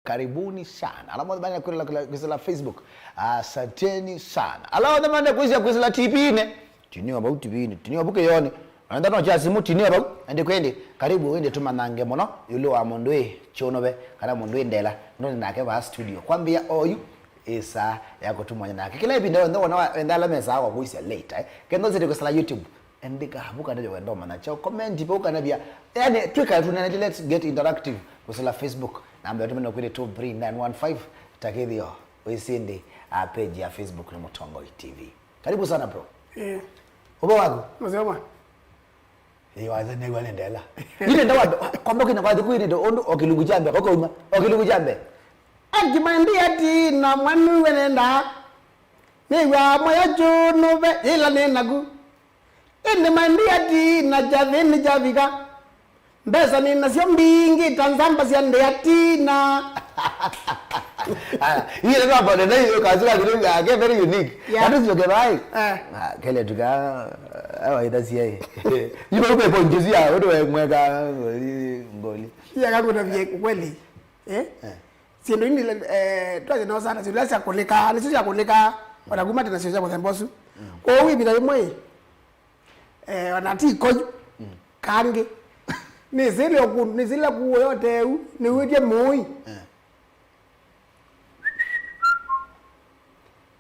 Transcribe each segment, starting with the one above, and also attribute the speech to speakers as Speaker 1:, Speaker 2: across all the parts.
Speaker 1: karibuni sana. Alamu dhamani kuisa la Facebook. Asanteni sana. Alamu dhamani kuisa la TV ne. Tiniwa bau TV ne. Tiniwa buke yone. Anda no chasi mu tiniwa bau. Ande kwende karibu wende tumanange mono. Yulo wa mondwe chonobe kana mondwe ndela. Ndo nake ba studio. Kwambia oyu isa yako tumwanya nake. Kila ibinda ndo wana ndala mesa kwa kuisa later. Kendo zidi kuisa la YouTube. Endika habuka ndio wendo mana chao comment ipo kana bia. Yani twika tunana let's get interactive kuisa Facebook. Namba yetu ndio kwile 23915 takedio. Uisindi page ya Facebook ni Mutongo TV. Karibu sana bro. Ubo wako?
Speaker 2: Mzee
Speaker 1: waza ne wale ndela. Ile ndawa kwamba kina kwa kuini ndo ondo okilungu jambe koko uma okilungu jambe.
Speaker 2: Akimandi ati na mwanu wenenda. Niwa moya juno be ila nenagu. Ende mandi ati na javeni javika. Mbesa ni nasio mbingi tanzamba siande ati na.
Speaker 1: Ile ndo hapo ndio hiyo kazi yake very unique. That is okay right. Kele tuka awaida siye. Yiba uko ponjezi ya wewe mweka ngoli.
Speaker 2: Ya kakuta vye kweli. Siendo ini twaje no sana silasa koleka, nisija koleka wanaguma tena sio kwa mbosu. Kwa hiyo bila mwe wanati koju kange. Ni zile ku yote ni wije moi.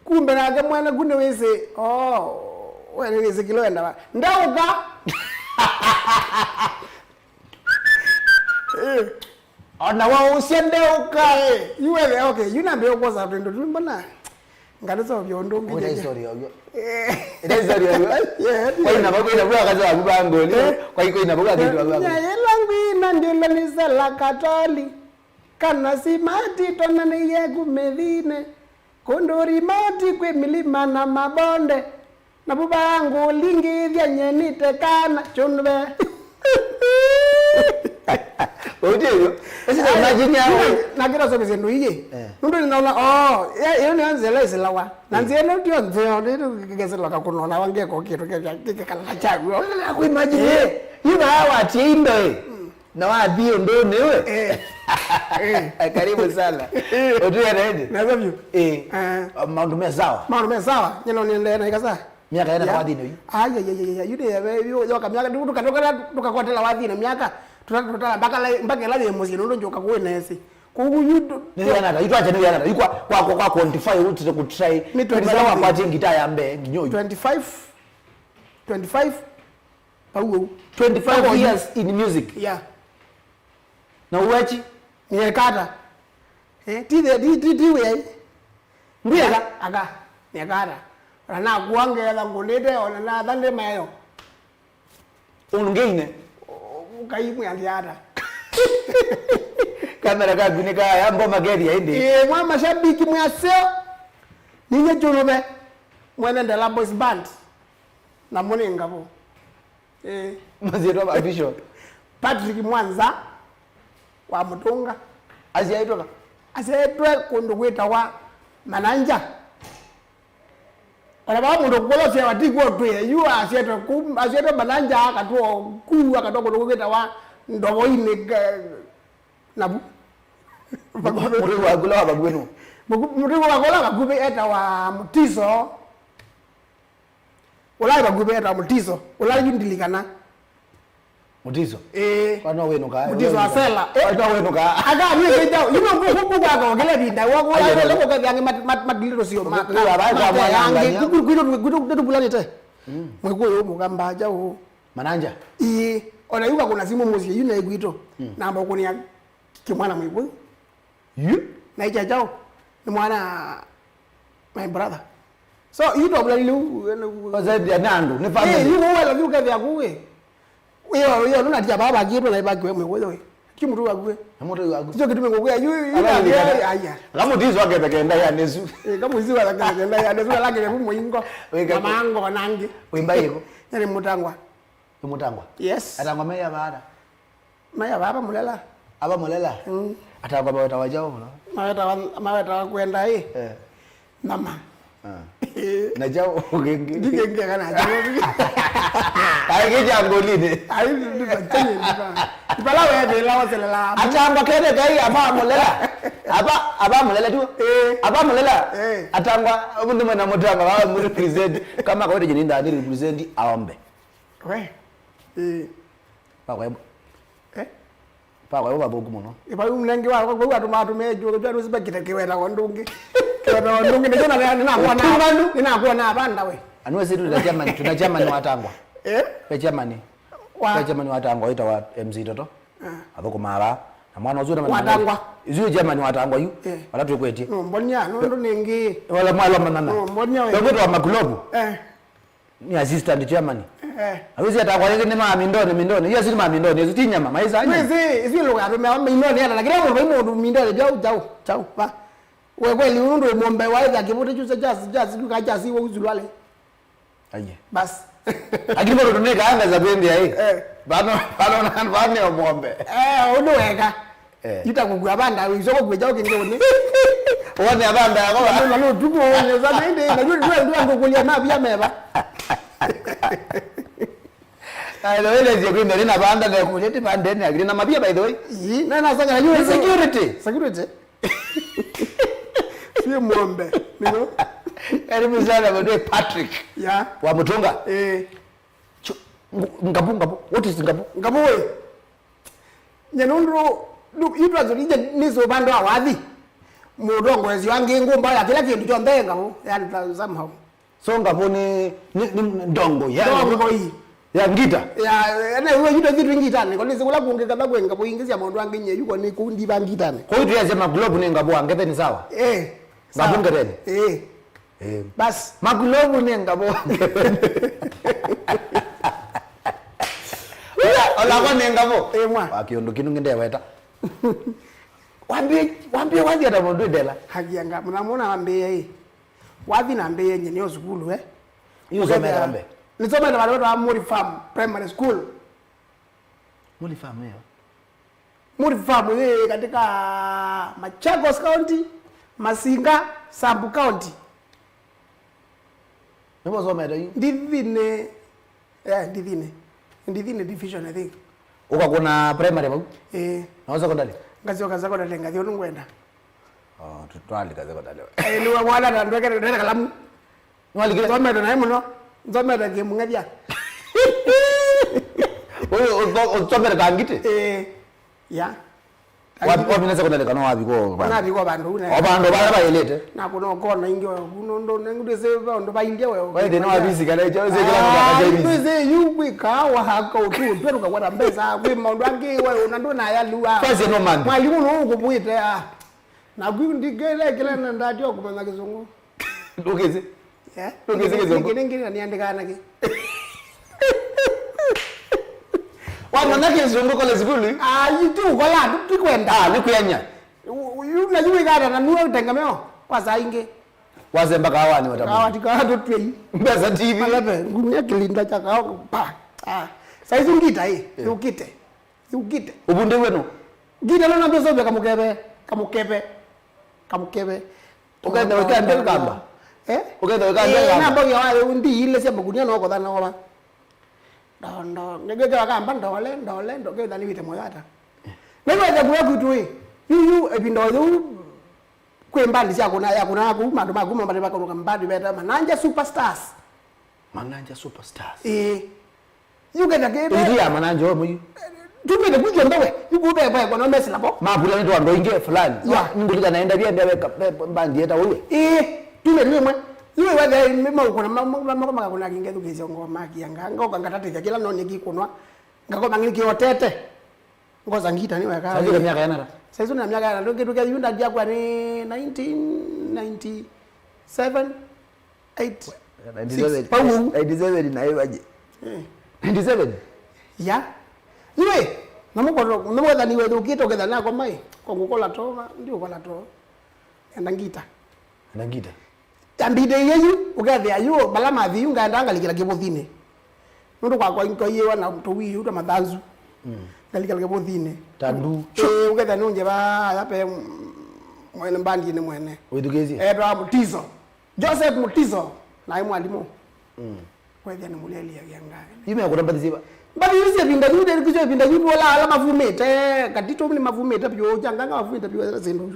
Speaker 2: Kumbe na mwana gune wese wewe wese kiloenda ba ndauka ona wao usiendeuka yuwe okay yunambe okoza twendo tumbona ngalizo byondongi
Speaker 1: ile story yoyo ile story yoyo kwa ina bako ina bwa kaza kubangoli kwa iko ina bako kitu bako
Speaker 2: ya yelangwina ndilo nisela katoli kana simati tonane yegu medine kondori mati kwe milima na mabonde na bubangu lingi vya nyenite kana chunwe
Speaker 1: ojeyo ese imagine yawe
Speaker 2: na kira so bizendo iye ndo ninaona iyo ni anzela isilawa nanzieno ndio nzeo ndio kigezela kakunona wangeko kitu kikala chagu
Speaker 1: ku imagine yiba hawa tindo na wadio ndo newe karibu sana otuya nende
Speaker 2: nazo vyo
Speaker 1: maundu mezawa
Speaker 2: nyelo niende na ikasa
Speaker 1: miaka yana wadino yu
Speaker 2: yude yoka miaka tukakotela wadino miaka tutala mpaka la emosi ndo njoka kuwenesi kuyudo
Speaker 1: yana itwaje ni yana ikwa kwa quantify uti ku try kuzawa kwa ngita ya mbe nginyoyo
Speaker 2: 25 pauo
Speaker 1: 25 years in music na uwachi
Speaker 2: ni kata tiwe ndiga aga ni kata ana kuangela ngolete ona na dande mayo
Speaker 1: ungeine
Speaker 2: ukaimu yandiara
Speaker 1: kamera kagunika ya mboma gedi ende
Speaker 2: mwa mashabiki mwaseo ninye jonobe mwene ndela boys band na mone ngabo
Speaker 1: maziro official
Speaker 2: Patrick Mwanza wa Mutunga asiaitwa kondo kweta wa mananja ona ba mundu kukolosya watigwo twe yu asiaitwa mananja akatwa ku akatwa kondo kweta wa ndobo ine nabu
Speaker 1: muri wa gula bagwenu
Speaker 2: muri wa gula bagube eta wa Mutiso ulai bagube eta Mutiso ulai yindilikana
Speaker 1: Mutiso kana wenu ka
Speaker 2: Mutiso asela
Speaker 1: kana wenu ka
Speaker 2: aga ni keja yuno kuku kwa kwa gele binda wako ya leko kwa yangi madiliro sio
Speaker 1: makala ba kwa yangi
Speaker 2: kudu bulani te mweko yo mugamba jao
Speaker 1: mananja
Speaker 2: ona yuka kuna simu muzi yuna egwito namba kunia kimwana mwiko na ija jao ni mwana my brother so you don't blame
Speaker 1: zaidi ya nandu ni family
Speaker 2: you wala yuka vya kuwe Yo nuna tia baba kitu na ibaki wewe wewe. Kimuru wagwe.
Speaker 1: Mmoto wagwe.
Speaker 2: Sio kitu mengogea yu aya.
Speaker 1: Kama ndizo wake pekenda ya nezu.
Speaker 2: Kama ndizo wake pekenda ya nezu lake ni muingo. Mamango nangi.
Speaker 1: Wimba yiko.
Speaker 2: Yale mutangwa.
Speaker 1: Mutangwa.
Speaker 2: Yes.
Speaker 1: Atangwa meya baada.
Speaker 2: Maya baba mulela.
Speaker 1: Aba mulela. Atangwa baweta wajao no.
Speaker 2: Maweta kwenda mama.
Speaker 1: Na jao ugenge.
Speaker 2: Digenge kana jao.
Speaker 1: Ai ke jangolini.
Speaker 2: Ai ndi bachanye ndiba. Ibala wewe lawa selela.
Speaker 1: Atangwa kene kai aba mulela. Aba mulela tu. Aba mulela. Atangwa umuntu mwana mutanga wa mu represent kama kwa jini ndani represent aombe.
Speaker 2: We.
Speaker 1: Pa kwa pa kwa baba okumono.
Speaker 2: Iba umnenge wa kwa atuma mejo kwa ndo sibakita kiweta kondungi. Kiweta kondungi ndona ninakuona abanda we.
Speaker 1: Anwe situ tuna Germany watangwa. Pe Germany. Pe Germany watangwa ita wa MC toto. Abako mara na mwana uzuri
Speaker 2: watangwa.
Speaker 1: Izu Germany watangwa yu. Wala tukwetie.
Speaker 2: No mbonya ndo ningi.
Speaker 1: Wala mwala manana.
Speaker 2: No mbonya we.
Speaker 1: Ndio wa maglobe. Ni assistant Germany. Awezi atakwa yake ni mama mindoni. Hiyo si mama mindoni, hizo tinyama maiza anya.
Speaker 2: Hizi lo ya mindoni yana lakini ngo ngo mindoni jau ba. Wewe kweli undo muombe waiza kibote chuza jazz duka wo uzulwale.
Speaker 1: Aye.
Speaker 2: Bas.
Speaker 1: Lakini bado tuneka anga za kwenda hii. Bado na muombe.
Speaker 2: Undo weka. Ita kugwa banda wizoko kweja ukingone.
Speaker 1: Wone abanda yako.
Speaker 2: Nalo tuko za nende najua ndio kulia na bia meba.
Speaker 1: Ayo ile je kwenda lina banda na kulete bandeni agri na mabia by the way.
Speaker 2: Na sasa najua
Speaker 1: security.
Speaker 2: Sio muombe. Nino.
Speaker 1: Elimu sana bado Patrick.
Speaker 2: Ya.
Speaker 1: Wa Mutunga. Ngabu. What is ngabu?
Speaker 2: Ngabu we. Nyanundro yitwa zolije nizo bando awadhi. Mudongo ezi wange ngumba ya kila kintu chonde ngabu. Yani somehow.
Speaker 1: So ngabu ni ndongo ya.
Speaker 2: Ndongo hii.
Speaker 1: Ya ngita.
Speaker 2: Ya ene wewe yitwa kitu ngita ni kolise kula kunge kaba kwe ngabu ingisi ya mundu wange nye yuko ni kundi ba ngita ni.
Speaker 1: Kwa hiyo tuyasema globe ni ngabu angebe ni sawa. Ngabu ngereni.
Speaker 2: Bas
Speaker 1: maglobu ni ngabu. Ola kwa ni ngabu.
Speaker 2: Mwa.
Speaker 1: Akiondo kinu ngende weta. Wambie wazi ata mundu dela.
Speaker 2: Hagianga mnamona wambie wathi na mbeye nye ni osukulu
Speaker 1: Hiyo somera ambe.
Speaker 2: Nisoma na watoto wa Muri Farm Primary School.
Speaker 1: Muri Farm hiyo.
Speaker 2: Muri Farm hii katika Machakos County, Masinga, Sambu County.
Speaker 1: Nipo somera hiyo.
Speaker 2: Ndivine division I think.
Speaker 1: Uko kuna primary babu? Na secondary.
Speaker 2: Ngazi wakaza kwa lenga thio ngwenda.
Speaker 1: Tutwali kaza kwa dale.
Speaker 2: Ni wa mwala na ndweke ndenda kalamu.
Speaker 1: Nwali kile
Speaker 2: somera na muno. Somera ke mungabya.
Speaker 1: Oyo somera kangite?
Speaker 2: Ya.
Speaker 1: Wapi na secondary kana wapi ko
Speaker 2: bana? Wapi ko bandu una.
Speaker 1: Abandu bana bayelete.
Speaker 2: Na kuno kona ingo kuno ndo ngudese bandu bayindia wewe.
Speaker 1: Waide no abisi kana cyo sekela ngaka jaimi.
Speaker 2: Bese yubi ka wa haka utu tweruka kwa mbeza kwi maundu angi wewe unando na ya luwa.
Speaker 1: Fase no man.
Speaker 2: Mwalimu no kubuite na gwi ndigele kile na ndatio kumanga kizungu.
Speaker 1: Ndogeze.
Speaker 2: Ndogeze kizungu. Ngine niandikana ki.
Speaker 1: Wana nake zungu kwa skuli?
Speaker 2: Yitu kwa ya tukwenda.
Speaker 1: Ni kuyanya.
Speaker 2: Yuna yuwe gara na nuwa utengameo. Kwa saa inge.
Speaker 1: Waze mpaka awani watamu.
Speaker 2: Awati kwa hatu twei.
Speaker 1: Mbeza TV.
Speaker 2: Malabe, ngumia kilinda chaka hao pa. Saizi ngita hii. Ugite.
Speaker 1: Ubunde wenu?
Speaker 2: Gita lona mbezo be kamukebe.
Speaker 1: Ukaenda weka ndel kamba. Ukaenda weka ndel kamba.
Speaker 2: Na bogi wale undi ile sia bagunia no ko dana wa. Ndo ngege wakamba ndole ndoke dani wite moyata. Wewe za kuya kutui. Yu ebindo yu kwembali sia kuna ku mandu maguma mbali bakaruka mbadi beta mananja superstars. Yugenda kebe.
Speaker 1: Ndia mananja wa muyu.
Speaker 2: Tumbe kujwa mbewe. Yugube kwa no mesi labo.
Speaker 1: Mapula ndo ndo inge fulani. Ngulika naenda bia ndia mbandi eta wewe.
Speaker 2: Tumbe niwe Yue wade mema ukona mama kuna kinge tukizio ngoma kianga ngoka ngatate kila noni kikunwa ngakoma ngiki otete ngoza ngita niwe ka
Speaker 1: sasa miaka yana
Speaker 2: sasa na miaka yana ndoke tuke yunda dia kwa ni 1997 8
Speaker 1: 97 na yewaje 97
Speaker 2: ya yue namo dani we ukito kedha nako mai kongokola toma ndio kola to ngita tambide yeyu ugathe ayu balama thiu nganda likira kibuthine nundu kwa inko yewa na tuwi uta mathanzu ngalikira kibuthine
Speaker 1: tandu
Speaker 2: ugathe nunje ba yape mwene mbandi ni mwene
Speaker 1: withugezi
Speaker 2: ndo amutizo Joseph Mutiso na mwalimu wewe ni muleli ya yanga
Speaker 1: yime yakutambatiziba
Speaker 2: bali yise binda yude kicho binda yude wala ala mavumete katito mli mavumete byo janganga mavumete byo zendo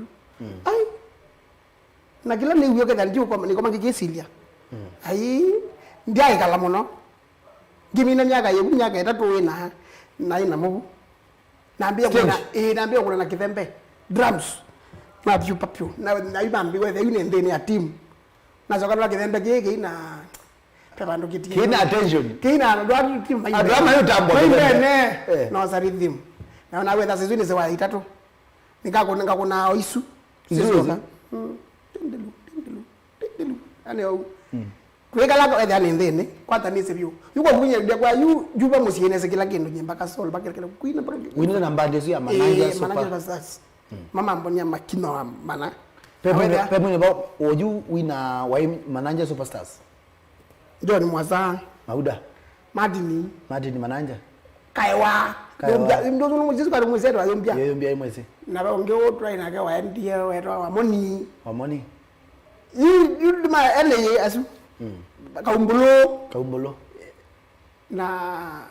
Speaker 2: ai na kila ni uyoke daljo kwa ni kama ngigesilia ai ndiye kala muno ngimina myaka yebu myaka itatu wina na ina mubu naambia kuna na kithembe drums na papio na ibambi wewe yune ndeni ya team na zokana kithembe gigi na pepando kiti
Speaker 1: kina attention
Speaker 2: kina ndo atu team mai
Speaker 1: adama yotambo
Speaker 2: ne no sa rhythm na wewe thasi zini zewa itatu nikakuna oisu zizoka tindelu ane kwekala kwa edha nendene kwata nise byo yuko kunye de kwa juba musiene se kila kindu nyemba ka sol bakela kila kuina bro
Speaker 1: wina na mbande sio mananja
Speaker 2: sopa mananja basas mama mbonya makino mana
Speaker 1: pepe mwenye ba oju wina wa mananja superstars
Speaker 2: John Mwaza
Speaker 1: Mauda
Speaker 2: Madini
Speaker 1: mananja
Speaker 2: Kaiwa ndo ndo muzisi kwa mwezetu ayombia
Speaker 1: yombia mwezi
Speaker 2: na ba onge otwa ina ke wa ndia wa moni you ma ele asu kaumbulo na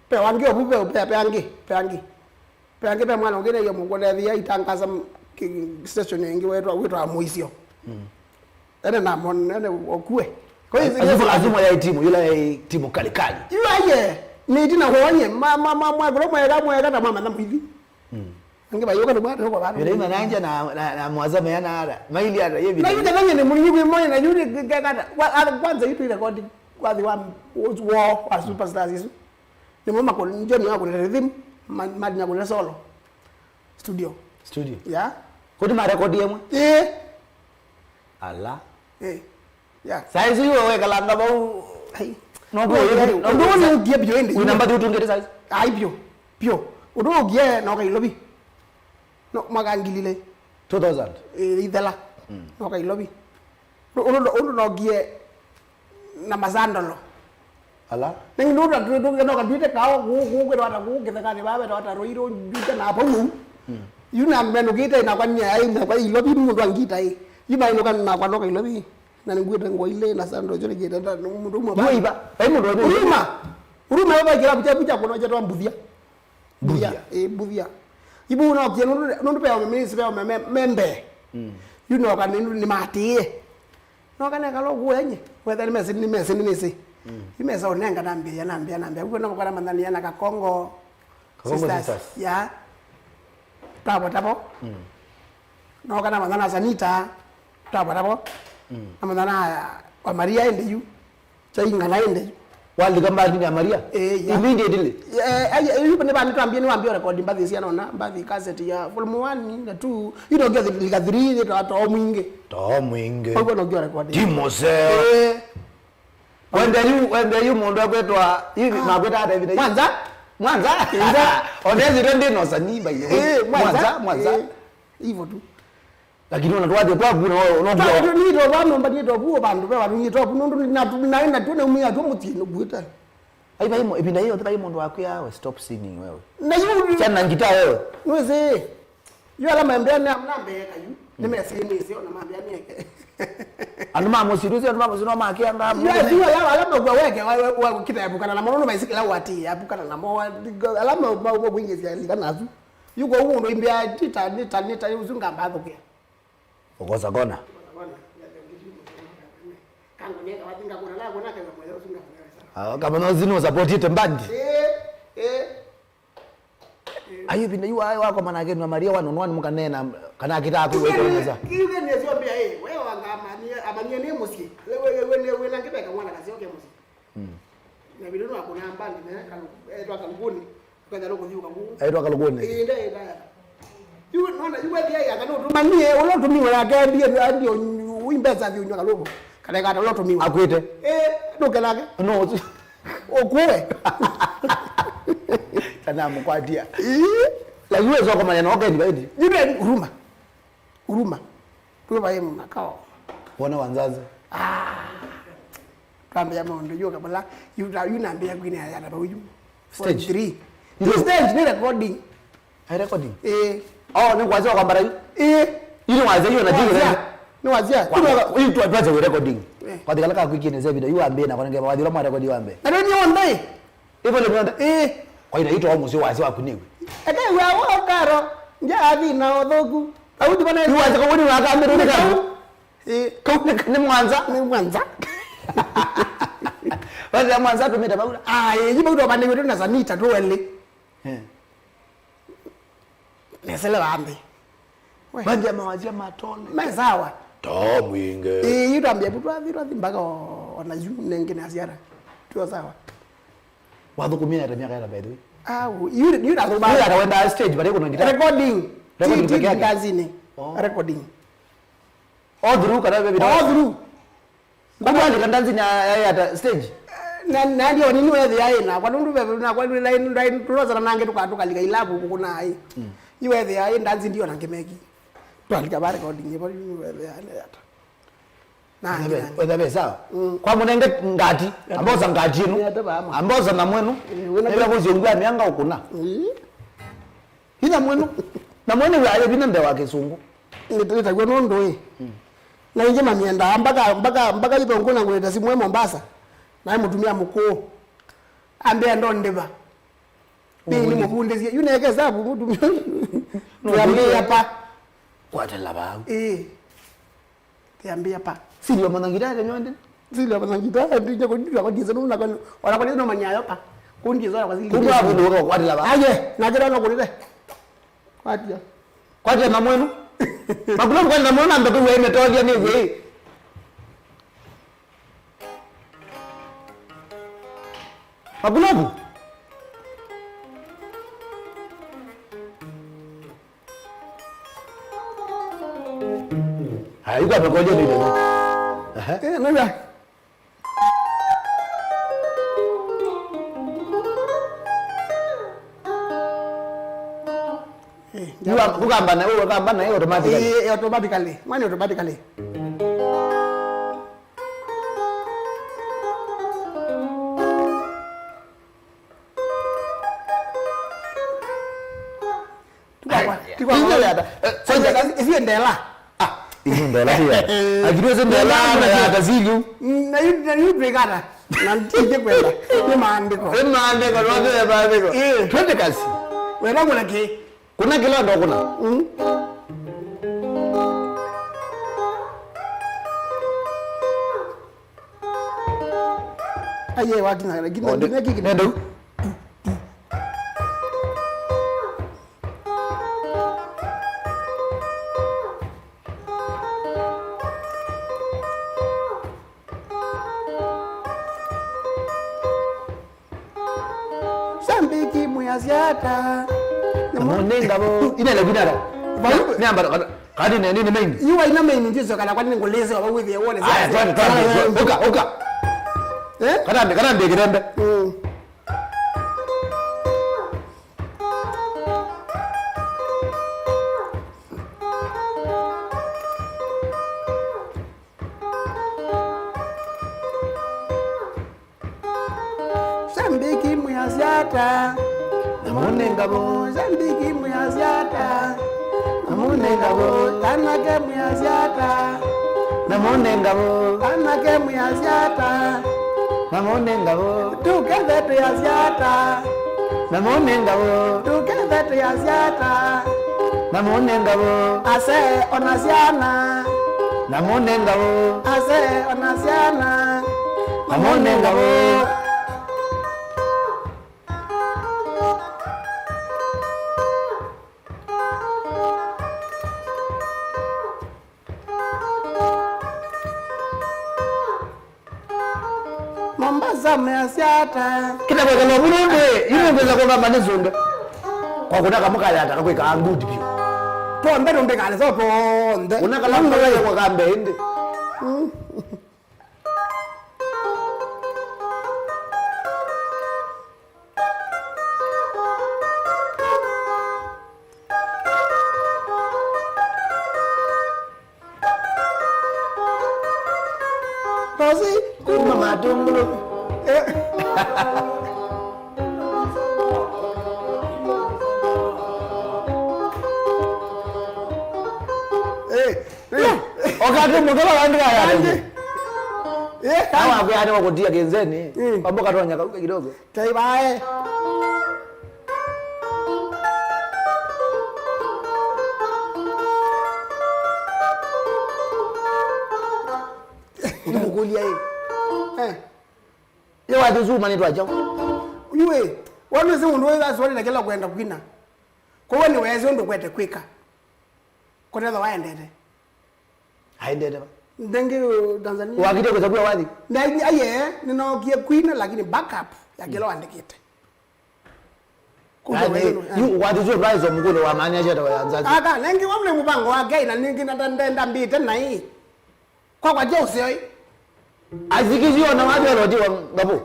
Speaker 2: pe wangi obupe pe ange pe mwana ngene yo mungole thia itangaza station yengi wetu amuisio ene na mon ene okue
Speaker 1: kwa hiyo azuma ya timu yule timu kali
Speaker 2: yuaye ni tina hoanye mwa gro mwega ta mama nambivi ange bayoka ndo mwana kwa bana
Speaker 1: yule mananja na mwazama yana ara maili ara yebi
Speaker 2: na yule nanye ni mulinyubi moyo na yule gagata kwanza yitu record kwa the one wa superstars hizo ni mama kwa njoni wako na rhythm madi na kwa solo studio ya
Speaker 1: kodi ma record yemwe ala
Speaker 2: ya
Speaker 1: saizi wewe kalanga ba
Speaker 2: no ndo ngie byo ende
Speaker 1: una mbadi utungete saizi
Speaker 2: ai byo udo gie no kai lobi no magangilile
Speaker 1: 2000
Speaker 2: idela no kai lobi udo no gie na mazandolo
Speaker 1: ala
Speaker 2: neng ndo no ka dite ka ku ke wata ku ke ka ne ba wata roiro juta na pamu yuna meno gita na kwa nya ai na kwa ilobi mundu angita ai yiba ino kan na kwa no kai lobi na ngude ngoile na sando jole gita na mundu mu ba
Speaker 1: iba ai mundu
Speaker 2: uruma ba kila bucha kono jato mbudia budia ibu no ke no pe o me se pe o membe you know kan ni mati no kan ka lo kuenye whether ni mesi imesa onenga nambia uko nako kana mandani yana ka Kongo sisters ya tapo no kana mandana sanita tapo mandana kwa Maria ende yu chainga na ende
Speaker 1: wali kamba ni Maria immediately
Speaker 2: yupo ne bani tuambie ni waambie record mbadhi sia naona mbadhi cassette ya volume 1 na 2 you don't get the 3 that to mwinge kwa no gyo record
Speaker 1: Timose wende yu mundu akwetwa hivi makweta hata hivi Mwanza onezi rende no saniba hiyo Mwanza
Speaker 2: hivyo tu
Speaker 1: lakini unatwaje kwa kuna
Speaker 2: unaona ni ndo bano mbani ndo buo bandu be wanu nyito ndo na tu ne umia tu mutino buita
Speaker 1: aiba himo ibinda hiyo taba mundu wakuya stop singing wewe
Speaker 2: na yu
Speaker 1: chana ngita wewe
Speaker 2: nweze yu ala mambia na mnambeka yu nimesema sio na mambia nieke
Speaker 1: anuma musiruzi anuma musino makia ngamu
Speaker 2: ya sio ya alama kwa weke wa kitabu na mono baisikila wati apukana na mo alama mo bwingi ya likana azu yuko huko ndo imbia tita uzunga mbadho kia
Speaker 1: ukoza gona
Speaker 2: kango nyeka watinga kuna la kuna kaza mwezo uzunga
Speaker 1: kama no zino support ite mbandi ayo binda yu ayo wako manake na Maria wanonwani mukanena kana kitatu wekeleza
Speaker 2: kiuke ni sio pia wewe wanga amania ni musi wewe na ngibeka mwana kazi yoke musi na bidu no akuna mbandi ne kalu akaluguni kwenda loko yuka
Speaker 1: ayo akaluguni
Speaker 2: ndio yu nona yu wewe ya kana utumanie ulotumiwa yake ndio uimbeza vyo nyoka loko kale kata ulotumiwa
Speaker 1: akwete
Speaker 2: doke lake
Speaker 1: no
Speaker 2: okuwe
Speaker 1: kana mkwatia la yuwe zoko maneno okay ni baidi
Speaker 2: yule huruma tu baye makao
Speaker 1: wana wanzazi
Speaker 2: kamba ya mondo yoka bala yunambia kwini ya na bayu
Speaker 1: stage
Speaker 2: 3 stage ni recording
Speaker 1: ni kwanza kwa mbara ile mwaza hiyo na jiwe
Speaker 2: ni wazia
Speaker 1: huyu tu atuaze recording kwa dikala ka kwikine ze video yuambe na kwa ngema wadira mwa record yuambe
Speaker 2: na ni onde
Speaker 1: hivyo ndio ndio kwa ina ito omusi wazi wa kuniwe
Speaker 2: ate wa karo nja athi na othogu au tibana
Speaker 1: yuanza kwa wini wa kamera ni kabu kaune ni mwanza basi ya mwanza tumeta baula
Speaker 2: yiba udo bande wetu na sanita to wele nesele bambe
Speaker 1: bande mawazia matone
Speaker 2: mesawa
Speaker 1: to mwinge
Speaker 2: yido ambia butu athi mpaka ona yu nengine asiara tu sawa
Speaker 1: wadhukumia hata miaka ya baadhi
Speaker 2: you da
Speaker 1: ba ya wenda stage bali kuna ngita
Speaker 2: recording
Speaker 1: peke yake
Speaker 2: kazini recording
Speaker 1: all through kana video
Speaker 2: all through
Speaker 1: baba alikandanzi na hata stage
Speaker 2: na ndio nini wewe yaina kwa nundu wewe na kwa line tuloza nange tukalika ilabu kuna ai iwe there ndanzi ndio nangemeki twalika ba recording yepo wewe hata
Speaker 1: wewe sawa kwa munenge ngati amboza ngati inu amboza na mwenu ila kuzungua mianga ukuna ina mwenu na mwenu wale binambe wake sungu
Speaker 2: nitakuwa nondo na nje mamienda mpaka ipo ngona nguleta simu ya Mombasa na mutumia mukuu ambia ndo ndeba ni mukunde zi yuneke zabu mutumia tuambia hapa
Speaker 1: kwatela ba
Speaker 2: tuambia hapa
Speaker 1: sili mwanangira ile nyonde
Speaker 2: sili mwanangira ndije kujua kwa giza nuna kwa wala kwa nini manyayo hapa kundi zoa kwa zili
Speaker 1: kumba hapo ndo kwatela ba
Speaker 2: aje na jira no kulile
Speaker 1: kwaje na mwenu magulo kwa na mwenu ambapo wewe umetoa ni wewe magulo hayo kwa pamoja ni ndio
Speaker 2: nenda
Speaker 1: Yua kugamba na wewe kugamba na hiyo automatically.
Speaker 2: Automatically. Mwani automatically. Tikwa hata. Sasa hizi ndela.
Speaker 1: Hizi ndela hiyo. Ajiriwe ndela na ya tazilu.
Speaker 2: Na yu brigada. Na tije kwenda. Ni maandiko.
Speaker 1: Ni maandiko, watu ya maandiko. Twende kazi.
Speaker 2: Wewe kuna ki
Speaker 1: kuna kila ndo kuna
Speaker 2: aye watu na gina
Speaker 1: nendo
Speaker 2: sambiki muyaziata
Speaker 1: namonenga bo ina la binara ni ambara kadi ne nini main
Speaker 2: yuwa ina main ndizo kana kwa nini ngoleze wa wewe yone
Speaker 1: aya twende oka kana ndege rembe
Speaker 2: sambiki muyaziata
Speaker 1: namonenga bo
Speaker 2: sambiki muyaziata namonenga bo kanake muyaziata
Speaker 1: namonenga bo
Speaker 2: kanake muyaziata
Speaker 1: namonenga bo
Speaker 2: together tuyaziata
Speaker 1: namonenga bo
Speaker 2: together tuyaziata
Speaker 1: namonenga bo
Speaker 2: ase onasiana
Speaker 1: namonenga bo
Speaker 2: ase onasiana
Speaker 1: namonenga bo
Speaker 2: Mombasa measiata
Speaker 1: kita kwa kama Burundi yule mbeza kwa kama nizunde kwa kutaka mukala ataka kwa kangudi pio
Speaker 2: tonde ndo kale so tonde
Speaker 1: unakala mbele kwa kambe ende
Speaker 2: Rosi
Speaker 1: mama tungulu Wakati mngela andika ya. Hawa kwa hadi wakotia genzeni. Pamboka tonya karuka kidogo.
Speaker 2: Tai bae.
Speaker 1: Kulia hii. Yeye watu zuma ni twaje?
Speaker 2: Yue, wanu se mundu weza swali nakela kwenda kwina. Kwa wani wezi ndo kwete kwika. Koteza waendete.
Speaker 1: Haendete ba.
Speaker 2: Ndenge Tanzania.
Speaker 1: Wakite kwa sababu wadi.
Speaker 2: Ndai aye ninaokia kwina lakini backup ya kila andikite.
Speaker 1: Yu wadi zo rise mngule wa mani aje tawanza.
Speaker 2: Aka nengi wamle mubango wake na ningi natandenda mbite na hii. Kwa jose oi.
Speaker 1: Azikizio na wadi walodi wa ngabo.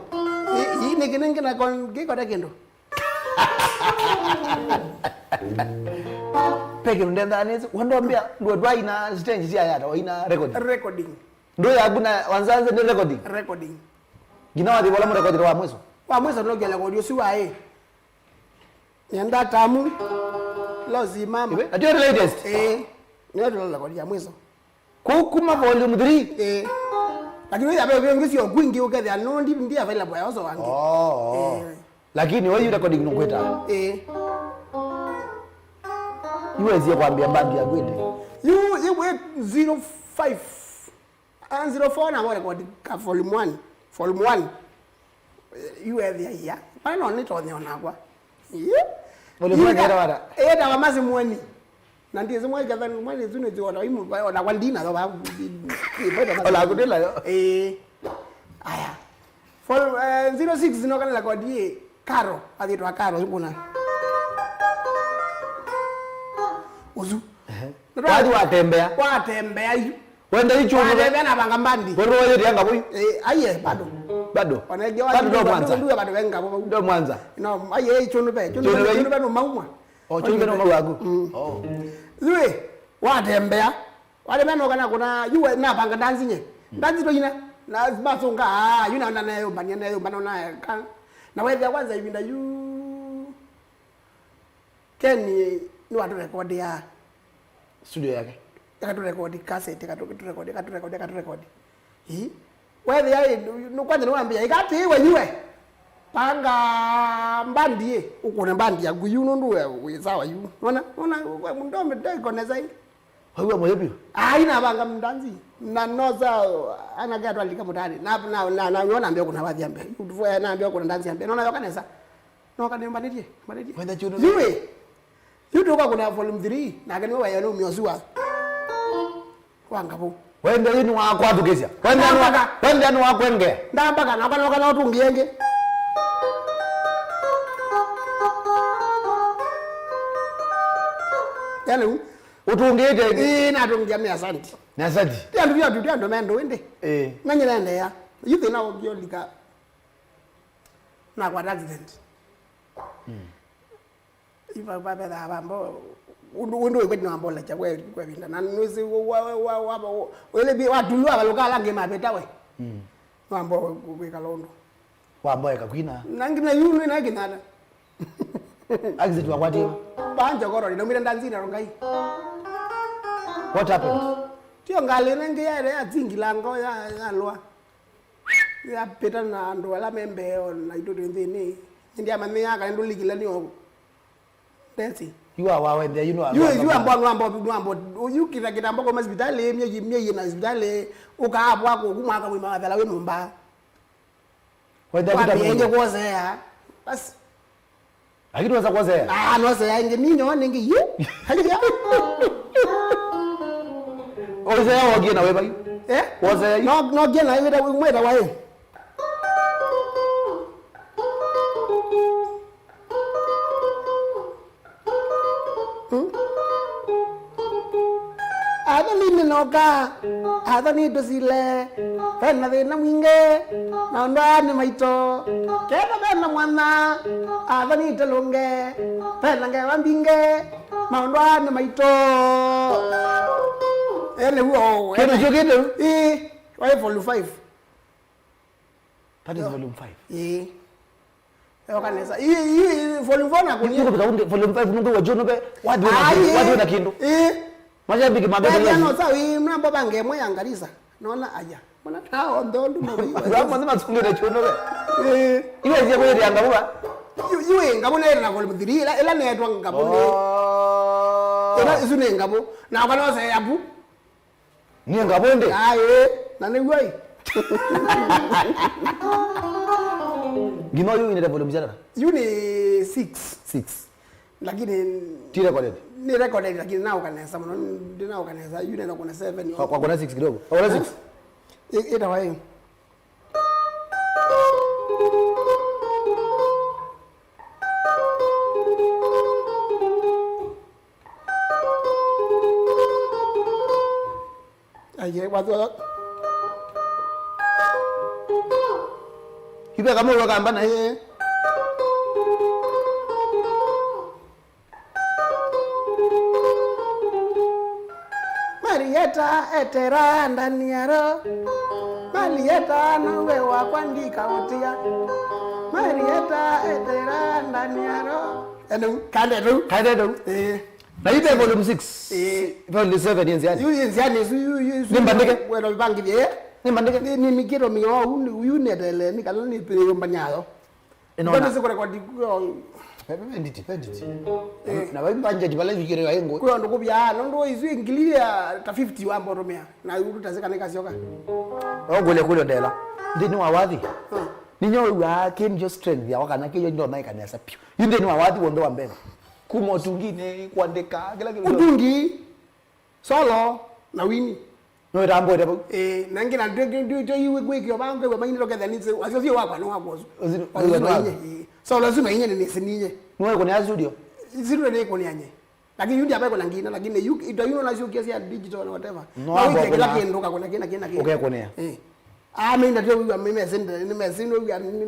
Speaker 2: Hii ningi na kiko takendo.
Speaker 1: Peke ndenda anezi wandoambia ndo dwa ina stage sia yata wa ina
Speaker 2: recording
Speaker 1: ndo ya buna wanzaze ni recording gina wadi wala mu record wa mweso
Speaker 2: no gele audio si wae nyanda tamu lazima
Speaker 1: ndio latest
Speaker 2: ndio record ya mweso
Speaker 1: kuma volume 3
Speaker 2: lakini ya bebe ngisi ogwingi ukethe no ndi available ya oso wangi
Speaker 1: lakini wewe recording no kweta Yuwezi kwambia mbandi ya gwende.
Speaker 2: You wait 05 and 04 na record ka volume 1. Volume 1. You have the year. Why not it on your nagwa? Yeah.
Speaker 1: Volume 1 era wara.
Speaker 2: Da wamazi mwani. Na ndiye zimwe kadha mwani zune ziona imu na wandina ndo ba.
Speaker 1: Ola kudela yo.
Speaker 2: Aya. Volume 06 zinokana la kodi Karo, aditwa Karo kuna. Uzu.
Speaker 1: Wadi watembea
Speaker 2: yu.
Speaker 1: Wenda hicho
Speaker 2: watembea na banga mbandi.
Speaker 1: Wendo wewe yanga boy.
Speaker 2: Aye bado.
Speaker 1: Wanaje wadi ndo Mwanza.
Speaker 2: Bado wenga bobo.
Speaker 1: Ndo Mwanza.
Speaker 2: No, aye chono be no mauma.
Speaker 1: Chono be no mawagu.
Speaker 2: Yue watembea. Wale no kana kuna yue na banga dansi nye. Dansi to ina. Na basonga yuna nayo banya nayo banona kan. Na wewe kwanza hivi nda yu. Keni ni watu rekodi ya
Speaker 1: studio yake.
Speaker 2: Katu rekodi cassette, katu rekodi. Wewe yeye no kwanza niwaambia ikati wewe. Panga mbandie, uko na mbandi ya guyuno nduwe sawa yu. Unaona mundombe dai koneza hii.
Speaker 1: Wewe mwepi?
Speaker 2: Ina banga mdanzi. Na noza anagatwa likapotani. Na unaambia kuna wadhi ambe. Utuvua anaambia kuna ndanzi ambe. Unaona yokaneza. No kanemba ndiye.
Speaker 1: Wenda chuno.
Speaker 2: Yue. Yuto kwa kuna volume 3 na gani wewe yana umyozua. Wangabo.
Speaker 1: Wenda yini wa kwatu kisia. Wenda ni wa kwenge.
Speaker 2: Ndambaka na kana watu ngiyenge. Yale
Speaker 1: utungite
Speaker 2: na tungia mia santi.
Speaker 1: Na santi.
Speaker 2: Ndio ndo mendo wende. Nanye nende ya. Yuthi na ogiolika. Na kwa accident. Iba baba da bambo undo kwetini wambola cha kwa vinda na nwezi wele bi wadulu abalokala ngemapeta we wambo kwekalondo
Speaker 1: wambo ekakwina
Speaker 2: nangina yunu na kinala
Speaker 1: exit wa kwati
Speaker 2: banja koroni nomira ndanzina rongai.
Speaker 1: What happened?
Speaker 2: Tio ngale nenge ya atsingilango ya lwa ya peta na ndo la membe na itoto ndini ndia mami yaka ndo likila ni Tesi.
Speaker 1: You are when there, you know.
Speaker 2: You ambo you kita mboko hospitali mye na hospitali uka hapo wako kumaka mwima dhala we mumba.
Speaker 1: Wenda kita
Speaker 2: kuozea. Bas.
Speaker 1: Lakini unaweza kuozea.
Speaker 2: Nuozea inge ninyo ninge yu. Haja.
Speaker 1: Ozea wagie na wewe. Ozea.
Speaker 2: No gena wewe mweda wae. Noka adani dosile pena de na mwinge na ndani maito kena bena mwana adani telonge pena nge wambinge na ndani maito ele huo
Speaker 1: kena jogedo
Speaker 2: why volume 5
Speaker 1: that is volume 5
Speaker 2: yokanesa volume 4 na kunia
Speaker 1: volume 5 mungu wa jono be wadi na kindu Mashabiki mabebe.
Speaker 2: Jana sawa mnambo bange moya ngarisa. Naona aja. Mbona tao ndondo mwe.
Speaker 1: Ngamba nzima tsungire chono we. Iwe je kweli angabuba.
Speaker 2: Iwe ngabona era nakole mudiri ela netwa ngabona. Ela isune ngabo. Na kana se yabu.
Speaker 1: Ni ngabonde.
Speaker 2: Aye, nane wai.
Speaker 1: Gino yu ine volume jana.
Speaker 2: Yu ni 6. Lakini
Speaker 1: Ti recorded.
Speaker 2: Ni recorded lakini nao kanesa mno ndio kanesa yu ndio kuna 7.
Speaker 1: Kwa kuna 6 kidogo. Kwa 6.
Speaker 2: Ita wae. Aye, watu
Speaker 1: Ibe kama ulo kamba na
Speaker 2: Marieta etera ndani ya roho. Marieta nawe wa kuandika utia. Marieta etera ndani ya roho. Kande tu.
Speaker 1: na ibe volume 6. Volume 7 yenzi yani.
Speaker 2: Yu yenzi yani
Speaker 1: Nimbandike.
Speaker 2: Wero bangi bie.
Speaker 1: Nimbandike.
Speaker 2: Ni mikiro mio yu nedele ni kalo ni pele mbanyayo. Ndio siko rekodi kwa
Speaker 1: Penditi. Na wabanje jibala vikire wayengo.
Speaker 2: kwa ndo kubya ndo izu ingilia ta 50 wambo romea. Na yu tutazeka nikasioka.
Speaker 1: Ogole kule ndela. Ndini wawadhi. Ninyo wa ken just strength ya wakana kiyo ndo na ikanesa pio. Yinde ni wawadhi wondo wa mbele. Kumo tungine kuandika kila kitu.
Speaker 2: Utungi solo na wini.
Speaker 1: No rambo ndo.
Speaker 2: Nangina ndio yiwe gweki obange we mangino lokeza nitse asio wakwa no wakozo. So lazima yenye ni sininye.
Speaker 1: Nwe kwenye studio.
Speaker 2: Zero ni kwenye anye. Lakini yudi hapa kuna ngina lakini you ito you na sio kiasi ya digital na whatever.
Speaker 1: No
Speaker 2: kila kiendoka kuna kina.
Speaker 1: Okay kwenye.
Speaker 2: Mimi ndio mimi senda ni mesino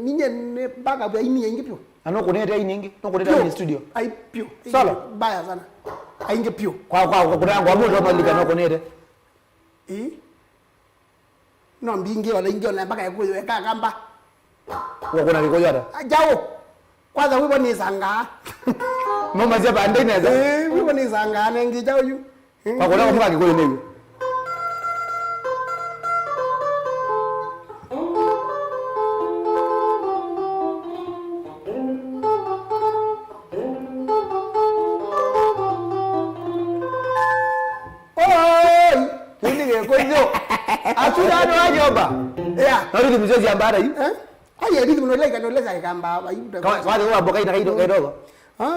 Speaker 2: ninye ne baka bya ini yengi pio.
Speaker 1: Ano kwenye tia nyingi. No kwenye tia studio.
Speaker 2: Ai pio.
Speaker 1: Solo
Speaker 2: baya sana. Ainge pio.
Speaker 1: Kwa kuna yangu amu ndo malika no kwenye
Speaker 2: No mbingi wala ingi wala mpaka yakuyo eka kamba.
Speaker 1: Kuna kikoyo hata.
Speaker 2: Jao. Kwanza wewe ni sanga.
Speaker 1: Mama zia bande neza.
Speaker 2: Wewe ni sanga nengi jao yu.
Speaker 1: Kwa kuna kama kikoyo nini? Atuda no ajoba. Nari mzozi ambara yu.
Speaker 2: Aye rhythm no like no lesa kamba ba yu.
Speaker 1: Wale wa boka ina kidogo.
Speaker 2: Na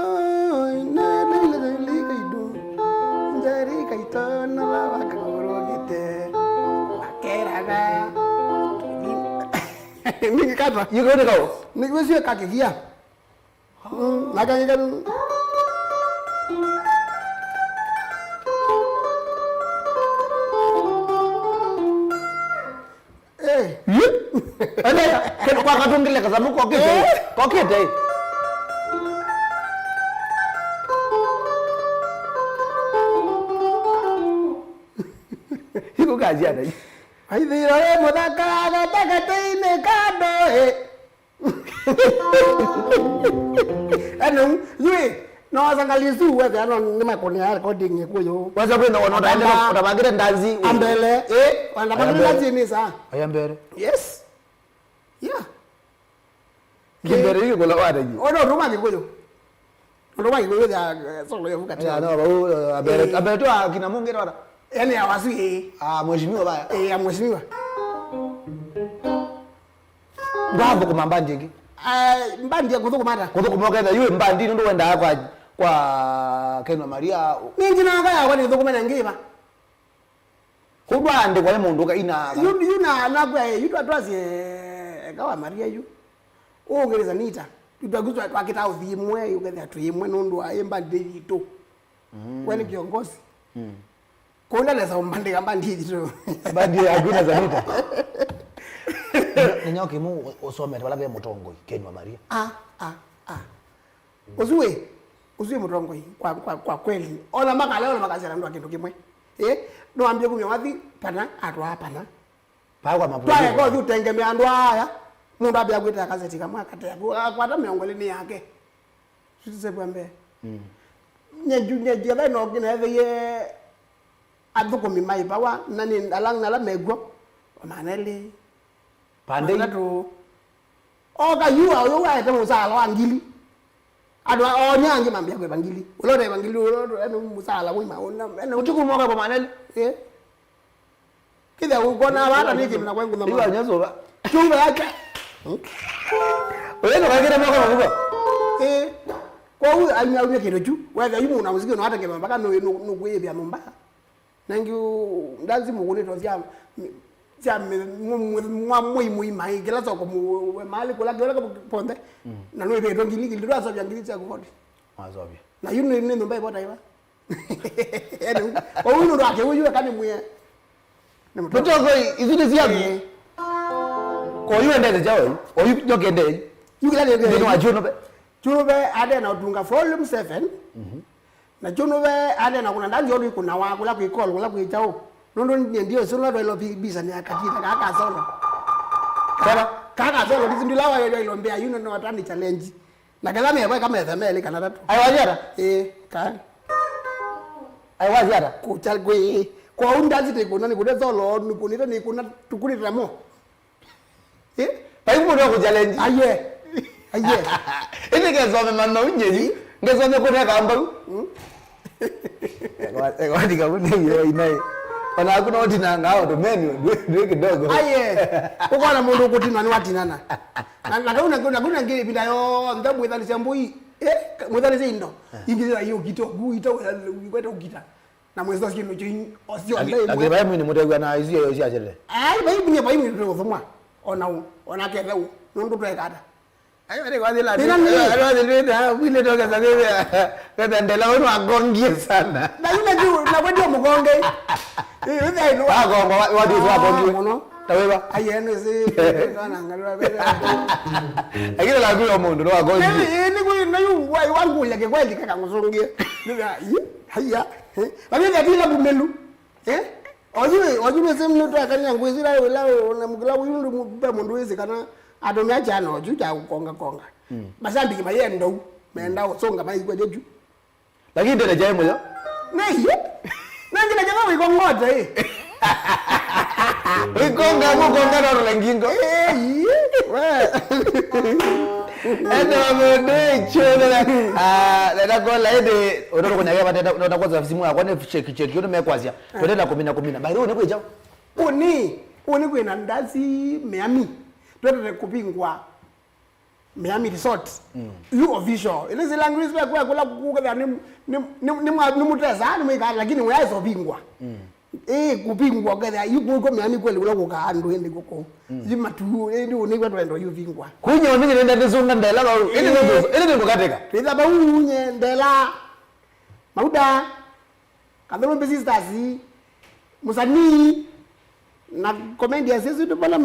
Speaker 2: le kaido. Njari kaito na la wakorogite. Wakeraga. Ni kata.
Speaker 1: Yuko ni kao.
Speaker 2: Ni wewe kakigia. Naka
Speaker 1: Ana kwa katungile kazamu kwa kete. Hiko kazi ana.
Speaker 2: Ai dhiro modaka nataka tine kado Ano yue no zangalizu wewe ano nimekonia recording yekuyo.
Speaker 1: Waza kwenda wanaenda utabangira ndazi.
Speaker 2: Ambele wanabangira ndazi ni saa.
Speaker 1: Ayambere.
Speaker 2: Yes. Yeah.
Speaker 1: Kimbere hiyo gola wada ji.
Speaker 2: Ono roma kikuyo. Roma kikuyo ya solo ya vukati.
Speaker 1: Ya no abere tu akina mungera wada.
Speaker 2: Yaani hawasui.
Speaker 1: Mheshimiwa baya.
Speaker 2: Ya mheshimiwa.
Speaker 1: Babo kumambandi ngi.
Speaker 2: Mbandi ya kuthukuma.
Speaker 1: Kuthukuma yule mbandi ndo wenda kwa Kenwa Maria.
Speaker 2: Ningi na kaya kwani kuthukuma ngiba.
Speaker 1: Kubande kwa mundu ka ina.
Speaker 2: Yuna nakwa yutu atwaze kawa Maria yu. Ogereza nita. Tutaguzwa twakita uthimwe yugetha twimwe nundu wa mbandi yito. Kwani kiongozi. Kona lesa mbandi kambandi yito.
Speaker 1: Mbandi aguna za nita. Ninyoke mu usome wala be mutongo Kenwa Maria.
Speaker 2: Usiwe mutongo kwa kweli. Ona makale ona makazira ndo kintu kimwe. No ambie kumya wathi pana atwa pana.
Speaker 1: Pa kwa mapulani.
Speaker 2: Twae kwa utengemea ndo haya. Mundu abia gwita gazeti kama akate kwata miongoleni yake. Sisi sebwambe. Nyeju beno kina ye Adhuko mimai bawa nani alang nala megwo. Manele.
Speaker 1: Pande.
Speaker 2: Oka yuwa ete musala wangili. Adwa onyange mambia kwa bangili. Ulode bangili ulode eno musala wima ona eno
Speaker 1: Utuku moka kwa manele.
Speaker 2: Kida ukona hata niki mna kwengu na.
Speaker 1: Iwa nyazo ba.
Speaker 2: Chumba yake.
Speaker 1: Wewe ndo kagere moka mabuko.
Speaker 2: Kwa huyu anyauye kidoju. Wewe yumu na muziki no hata kema mpaka no kuye bya nomba. Nangi ndazi mugune to sia mwa mai kila soko mu mali kula kila ponde na no be ngili ngili ndo aso ngili cha kodi
Speaker 1: Mazobia.
Speaker 2: na yunu ne nomba ibota iba eno kwa huyu ndo ake huyu kani muye
Speaker 1: Mtoko izidi ziagu. Ko yu endeze jawo. O yu jogende.
Speaker 2: Yu kila ne
Speaker 1: Ndio wajuno be.
Speaker 2: Juno be ade na utunga volume 7. Na juno be ade na kuna ndani yoni kuna wa kula kuikol kula kuichao. Nondo ndio solo ndo bisa ni akatita kaka solo. Kaka solo ndizo ndilawa yo ilombea yuno no atani challenge. Na kala me kama FML kana tatu.
Speaker 1: Ai wajara?
Speaker 2: Kan.
Speaker 1: Ai wajara?
Speaker 2: Kuchal kwe. Kwa undazi te kuna ni kuna solo ni kunita ni kuna tukuni ramo.
Speaker 1: Pai mo ndo challenge.
Speaker 2: Aye.
Speaker 1: Ini kesome manno unyeji. Ngesome kuna kamba. Eko ndika kunenge inai. Ona kuna otina ngao to menu ndio kidogo.
Speaker 2: Aye. Uko na mundu kutina ni watinana. Na kuna ngiri pinda yo ndabu ithali shambui. Mwithali zindo. Ingirira hiyo kito guita kwenda ukita. Na mweza sikino chin osio ndai.
Speaker 1: Akibai mwini mutegwa na izio yo cia chele.
Speaker 2: Ai bai mwini ndo thumwa. Ona kethau. Nundu twekata.
Speaker 1: Ayo ade kwa dila. Alo dile wile toka sagewe. Kata ndela wenu agongie sana.
Speaker 2: Na yule juu na wewe mgonge. Ile ino.
Speaker 1: Agongo wadi kwa agongie. Taweba.
Speaker 2: Ayene si kana ngalwa bele.
Speaker 1: Akile la kuyo mundu no agongie.
Speaker 2: Ni kwa na yu wangu yake kweli kaka nguzungie. Haya. Bami ngatila bumelu. Ojiwe semu ndo akanya ngwezira wala na mugila yundu mbe mundu wezi kana adomya jana ojuja ukonga. Basambi kimayendo menda usonga mai kwa jeju.
Speaker 1: Lakini ndio jaye moyo.
Speaker 2: Neye. Nangina jamaa wikongote
Speaker 1: Wikonga mukonga ndo lengingo. Endo amede chele. Dada kola ede odo kunyage batenda ndo kwaza simu yako ne check yono mekwazia. Twenda 10 Bairo ne kweja.
Speaker 2: Uni kwena ndazi Miami. Twende kupingwa Miami Resort. You official. Ile zile language kwa kula ni muteza ni mwika lakini wewe bingwa. Kupingwa kwa yuko Miami kweli kula kuka ndo ende koko. Jima tu ndio ni kwenda ndo yuvingwa.
Speaker 1: Kunyo ningi nenda ndizunga ndela ba. Ile ndo kateka.
Speaker 2: Twiza ba unye ndela. Mauda. Kadro mbezi stazi. Musani na comedian sisi tu pala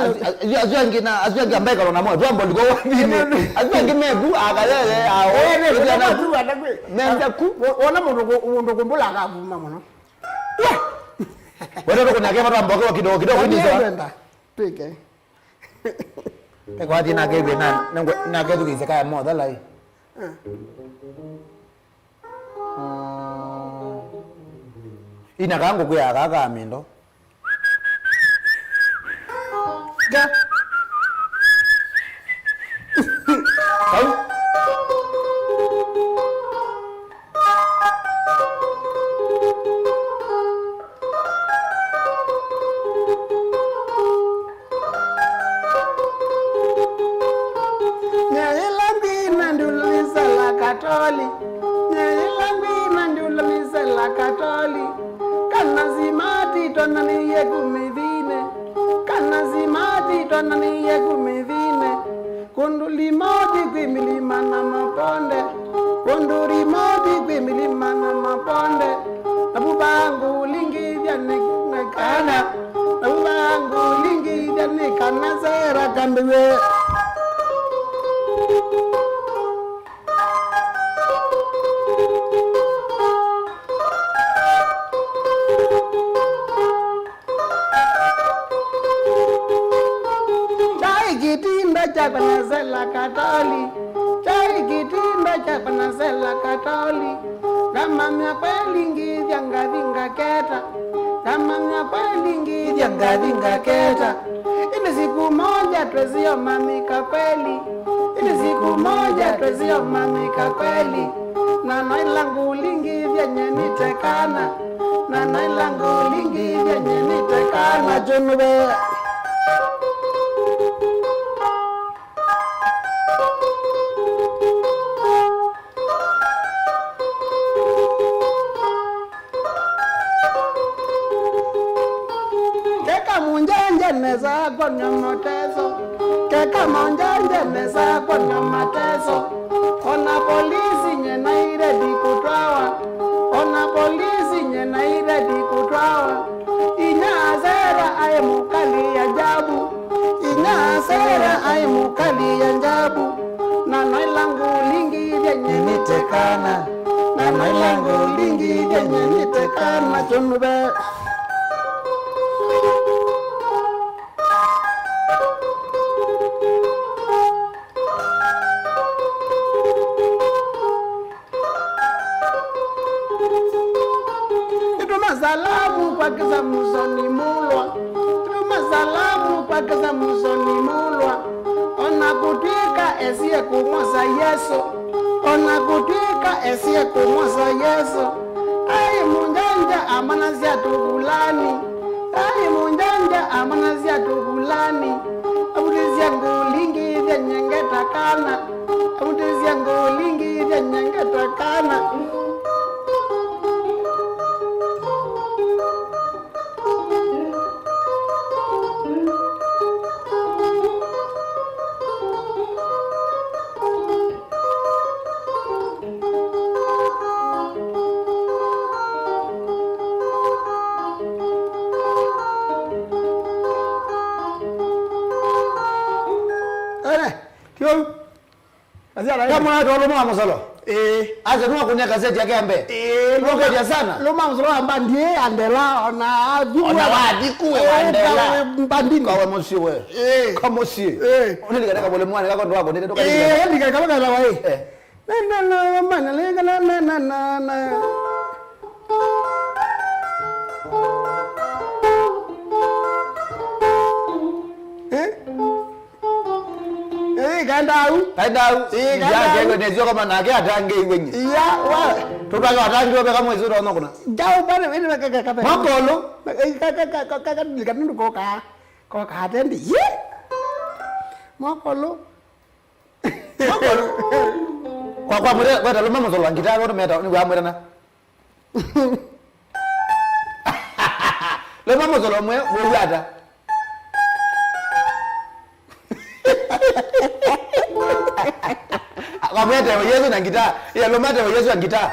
Speaker 1: azwangi ambaye kalona moyo twambo liko wabini azwangi mebu akalele
Speaker 2: na tu adakwe nenda ku ona mundu kumbula akavuma mono
Speaker 1: wewe ndo kunyake watu ambao kidogo hizo
Speaker 2: peke
Speaker 1: kwa ati na kebe na ketu kizeka mo dala ina kangu kuya kaka mindo ga
Speaker 2: Katoli kanazimati tonani yekumivine kanazimati tonani yekumivine kundulimoti kwimilima na maponde kundulimoti kwimilima na maponde nabubangu lingi vyanekana nabubangu lingi vyanekana zera kambiwe Panazela Katoli, chai kitinda cha Panazela Katoli, kama mya kweli ngivya ngavinga keta, kama nya kweli ngija ngadinga keta ile siku moja twezio mamika kweli ile siku moja twezio mamika kweli na nailangu lingi vyenye nitekana na nailangu lingi vyenye nitekana junube neza kwa nyomotezo keka monjanje neza kwa nyomotezo ona polisi nyena ire dikutwawa ona polisi nyena ire dikutwawa inyazera aye mukali ya jabu inyazera aye mukali ya jabu na nailangu lingi vyenye nitekana na nailangu lingi vyenye nitekana junube salamu kwa kisa musoni mulwa tuma salamu kwa kisa musoni mulwa ona kutika esie kumwasa Yesu ona kutika esie kumwasa Yesu ai munjanja amana zia tugulani ai munjanja amana zia tugulani abudizia ngulingi vya nyengeta kana abudizia ngulingi vya nyengeta kana
Speaker 1: kama ndo loma msalo aje nua kunya gazeti yake ambe lokeja sana
Speaker 2: loma msalo amba ndiye andela ona
Speaker 1: ona wadi kuwe andela
Speaker 2: mbandini
Speaker 1: kwa mosi we kama si oneli kana bole mwana kako ndo wako ndende toka
Speaker 2: ndika kama kana wae na mana lenga na Kandau ya
Speaker 1: jego nezio kama nake atange iwenye
Speaker 2: ya wa
Speaker 1: tutaga atange obe kama izuro ono kuna
Speaker 2: jao bana wene kaka
Speaker 1: makolo
Speaker 2: kaka likandu koka atendi ye makolo
Speaker 1: kwa mure kwata loma mzolo ngita ngo meta ni kwa mure na loma mzolo mwe uyata akamete wa Yesu na gitaa ya lomate wa Yesu na gitaa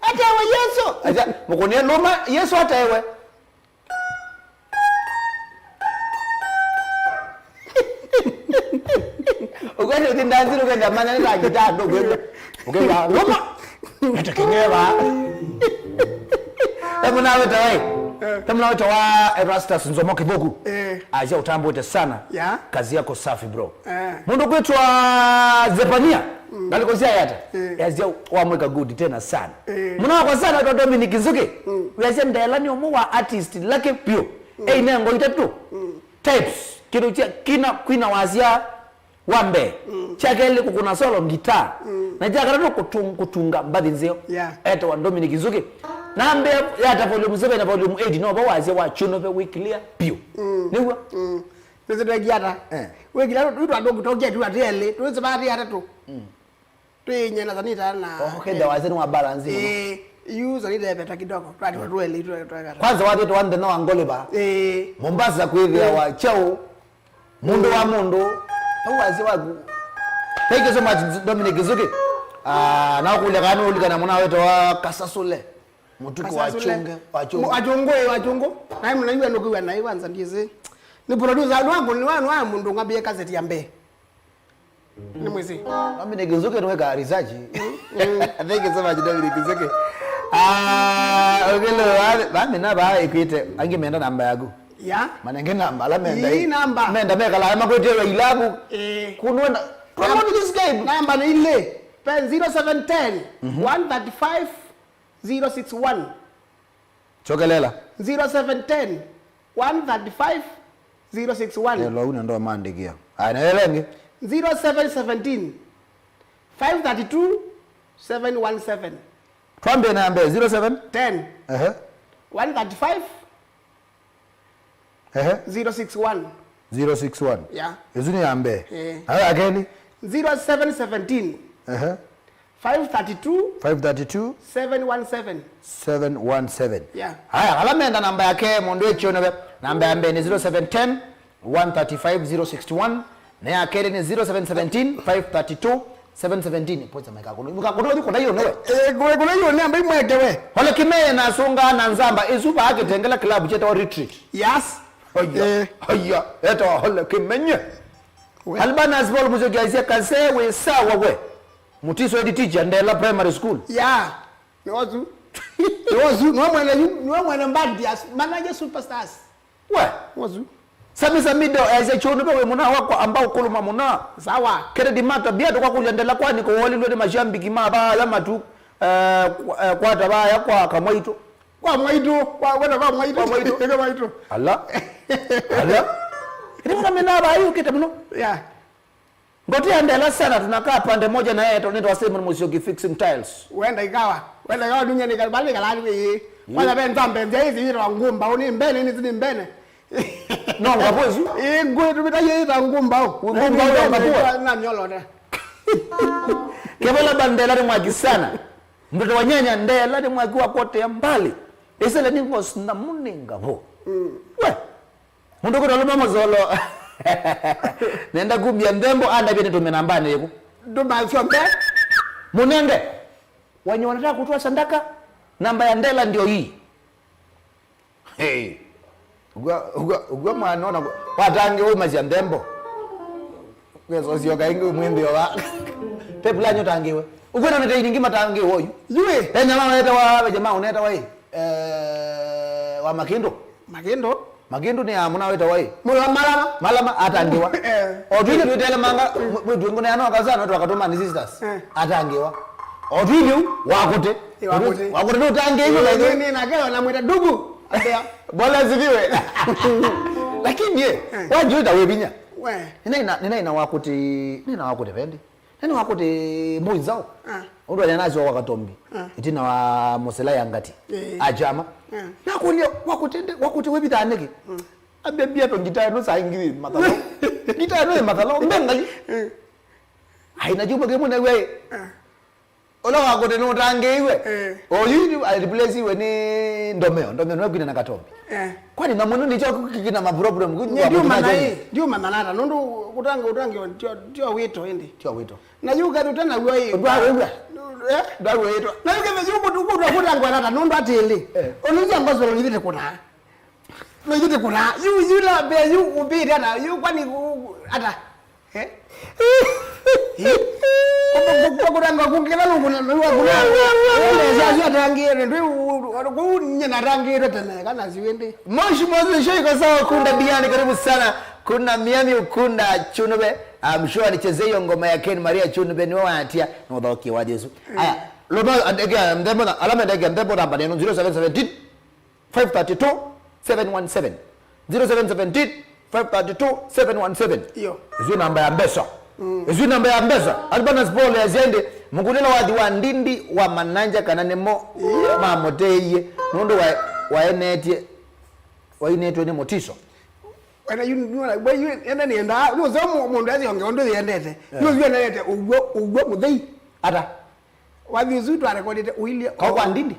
Speaker 1: ata wa Yesu aja mkonie loma Yesu hata ewe ukende utindanzira ukenda manya na gitaa dogo ukenda loma atakengewa nawe tawai tamna tawa Erastus Nzomo Kibogu aje utambote sana kazi yako safi bro mundu kwetwa Zepania ngalikozia yata yazia wamweka good tena sana muna kwa sana kwa Dominic Nzuke yazia mdaelani omuwa artist lake pio nengo itatu types kitu kina wazia wambe chakele kukuna solo gitaa na jakara kutunga mbadhi nzeo eto wa Dominic Nzuke nambe yata volume 7 na volume 8 no bawaze wa chuno be weekly pio niwa
Speaker 2: tuzede giata weekly ndo adogo toge tu atele tuze bari atatu tuinyena zanita na
Speaker 1: okay da waze no balance
Speaker 2: use ni debeta kidogo twali watuele tu
Speaker 1: kwanza watu wande no angole ba Mombasa kwivya wa chao mundu wa mundu bawaze wa thank you so much Dominic Nzuke na kule kanu ulikana mwana wetu wa Kasasule mutuko wachungo
Speaker 2: naye mnajua ndokuwa naye kwanza ndize ni producer wangu ni wanu mundu ngabie gazeti ya mbe ni mwezi
Speaker 1: mimi nigezuke niweka research thank you so much Dominic Nzuke ogelo bami na ba ekwite angimeenda namba yagu
Speaker 2: ya
Speaker 1: maana ngena namba la menda
Speaker 2: hii namba
Speaker 1: menda meka la makwetwa ilabu kunona promote this game
Speaker 2: namba ni ile 0710 135 061
Speaker 1: Chokelela.
Speaker 2: 0710 135 061.
Speaker 1: Hello, una ndo maandikia. Naelenge.
Speaker 2: 0717 532 717.
Speaker 1: Twambe namba 07
Speaker 2: 10 135 061.
Speaker 1: 061.
Speaker 2: Yeah.
Speaker 1: Izuni yambe. Again.
Speaker 2: 0717 532 717.
Speaker 1: 717.
Speaker 2: Yeah.
Speaker 1: Haya, alamenda namba yake mundu echono namba yambe ni 0710 135 061 na yake ni 0717 532 717. Poza makakono. Makakono kuna hiyo newe.
Speaker 2: Kuna hiyo namba imweke we.
Speaker 1: Wale kimeye na sunga na nzamba izuba hake tengela club cheta wa retreat.
Speaker 2: Yes.
Speaker 1: Haya, eto wale kimenye. Albana asbol muzogi aisia kase we sawa we. Mutiso edi teacher ndela primary school.
Speaker 2: Yeah. Niwazu. Niwa mbadi as manager superstars.
Speaker 1: We.
Speaker 2: Niwazu.
Speaker 1: Samisa mido eze chono we muna wako ambao kuluma muna.
Speaker 2: Sawa.
Speaker 1: Kere di mata biado kwa kuliandela kwa niko wali lwede mashambi kima ba ya matu kwa tabaya kwa kamwaito.
Speaker 2: Kwa mwaito. Kwa mwaito.
Speaker 1: Allah. Ile mwana menaba hiyo kita mno.
Speaker 2: Yeah.
Speaker 1: Ngoti andela sana tunakaa pande moja na yeye tunaenda wasema msio fixing tiles.
Speaker 2: Wenda ikawa dunia ni kalibali kalali. Wala ben zambe mjaizi hilo ngumba uni mbene ni zini mbene.
Speaker 1: No ngapozu.
Speaker 2: Ngwe tubita yeza ngumba.
Speaker 1: Ngumba ngapua
Speaker 2: na nyolo da.
Speaker 1: Kebela bandela ni mwagi sana. Mtoto wanyanya ndela ni mwagi wa kote ya mbali. Isele ni ngos na muninga ho. We. Mundu ko doloma mazolo. Nenda kubya ndembo anda bene tumenambane yeko.
Speaker 2: Ndumba shombe.
Speaker 1: Munenge. Wanyo wanataka kutoa sandaka namba ya ndela ndio hii. Hey. Ugwa mwana ona watange we mazi ndembo. Kwezo sio kaingi mwimbi wa. Tepula nyo tangiwe. Ugwa na nete nyingi matangi hoyu.
Speaker 2: Yue.
Speaker 1: Jamaa unaita wa jamaa unaita wa wa Makindo. Makindo ni amuna weta wa malama atangiwa. Odwile twitele manga bwedwe ngone ano akazana twakatoma ni sisters. Atangiwa. Odwile wakote. Wakote ndo tangiwa
Speaker 2: la ni nakeo na mwita dugu. Atea.
Speaker 1: Bola ziviwe. Lakini ye wajuda webinya.
Speaker 2: We.
Speaker 1: Nina wakote bendi. Nani wakote moizao. Ndo alinazo wakatombi. Itina wa Mosela yangati. Ajama. Nakulia wakote webitaneke. Abebia to gitaya no saingiri matalo. Gitaya no matalo mbengali. Haina juba ke muna we. Ola wakote no tangiwe. Oyu I replace we ni ndomeo no gina nakatombi. Kwani namuno ndicho kukikina ma problem
Speaker 2: ndio manana nundu kutange ndio wito ende.
Speaker 1: Tio wito.
Speaker 2: Na yuga tutana wewe. Dwa wito. Na yuga mezuko tukutwa kutangwa nata nundu atili. Onuza ngozo lolivite kuna. Lolivite kuna. Yula be ubiri ana kwani ata. Kutanga kungela kuna sasa tangire ndio nyana tangire tena kana ziwende.
Speaker 1: Moshi shika sawa kunda biani karibu sana. Kuna Miami ukunda Chunube. I'm sure alichezea hiyo ngoma ya Ken Maria Chunube ni wao anatia na udhoki wa Yesu. Aya, loba andega ndembo alama ndega ndembo namba ni 0717 532 717. 0717 532 717.
Speaker 2: Hiyo.
Speaker 1: Hizo namba ya Mbesa. Hizo namba ya Mbesa. Albana Sport ya Zende mungulelo wa Ndindi wa Mananja kananemo mamoteye nondo wa enetie wa inetwe ni motiso.
Speaker 2: When you enda nienda no zo mundu azi onge ondo yendete no zo yendete ugwo mudhei
Speaker 1: ata
Speaker 2: wathi zutu arekodete uilia
Speaker 1: kwa Ndindi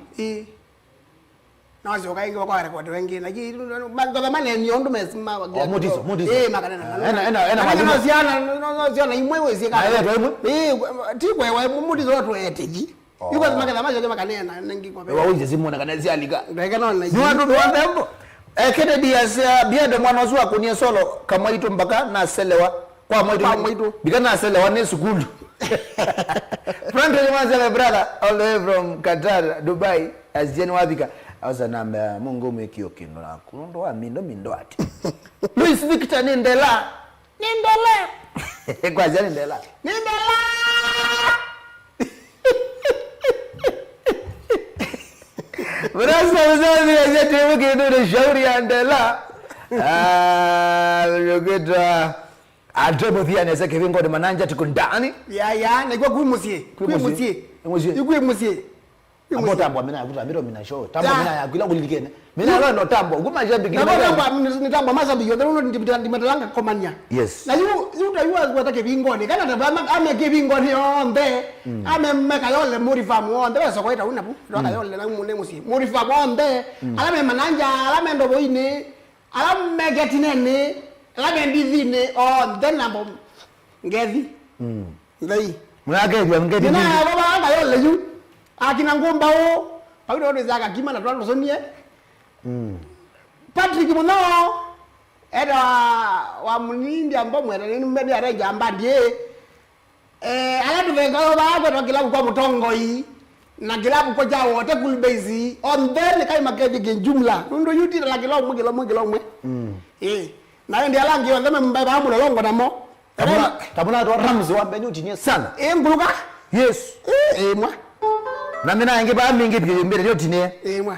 Speaker 2: na wazi okaingi kwa record wengi na ji magaba mane ni ondo mesima wa
Speaker 1: motiso
Speaker 2: makanena
Speaker 1: ena
Speaker 2: no ziana imwe wezi ka tikwe wa mudizo watu eteji yuko magaba majo makanena nengi kwa
Speaker 1: wa uze simona kana zialika
Speaker 2: ndeka no na
Speaker 1: ni watu wandembo kede dia biende mwana wazua kunie solo kama ito mpaka na selewa kwa mwitu bikana na selewa ne sukulu friend my brother all the way from Qatar Dubai as Jen Wabika asa namba Mungu mwekio kindo na kundo wa mindo ati Luis Victor nindela kwa jani ndela Mrasa uzazi ya zetu kidogo shauri ya ndela. Yogeta Adebo thia nese kevingo de mananja tukundani.
Speaker 2: Ya na kwa kwimusie. Ikwimusie.
Speaker 1: Amo tambo mina yavuta miro mina show. Tambo mina yakila kulikene. Mina lo no tambo. Guma jambi kile.
Speaker 2: Ni tambo masabi yo ndero ndimatalanga komanya.
Speaker 1: Yes.
Speaker 2: Na yu tayuwa kwatake vingoni. Kana tabama ame kevingoni onde. Ame meka yole murifamu onde. Weso kwaita unapu. Roka yole na mune musi. Murifamu onde. Alame mananja, alame ndobo ine. Alame getinene. Alame ndivine onde nambo ngezi. Ngai.
Speaker 1: Mwana kwa ngedi.
Speaker 2: Nina baba anga yole yu. Akina ngomba o paudo ndo zaka kima na twando sonie Patrick muno era wa munindi ambo mwera ni mbedi areja ambadie ala tuvenga ba kwa kilabu kwa mutongo yi na kilabu kwa jawo te kulbezi on then kai makeje gen jumla ndo yuti la kilabu mwe na ndi alangi yo ndeme mbaba amu na longo namo
Speaker 1: tabuna ro ramzi wa benyuti ni sana
Speaker 2: nguluka
Speaker 1: yes
Speaker 2: mwa
Speaker 1: na mina yange ba mingi mbere yotine
Speaker 2: mwa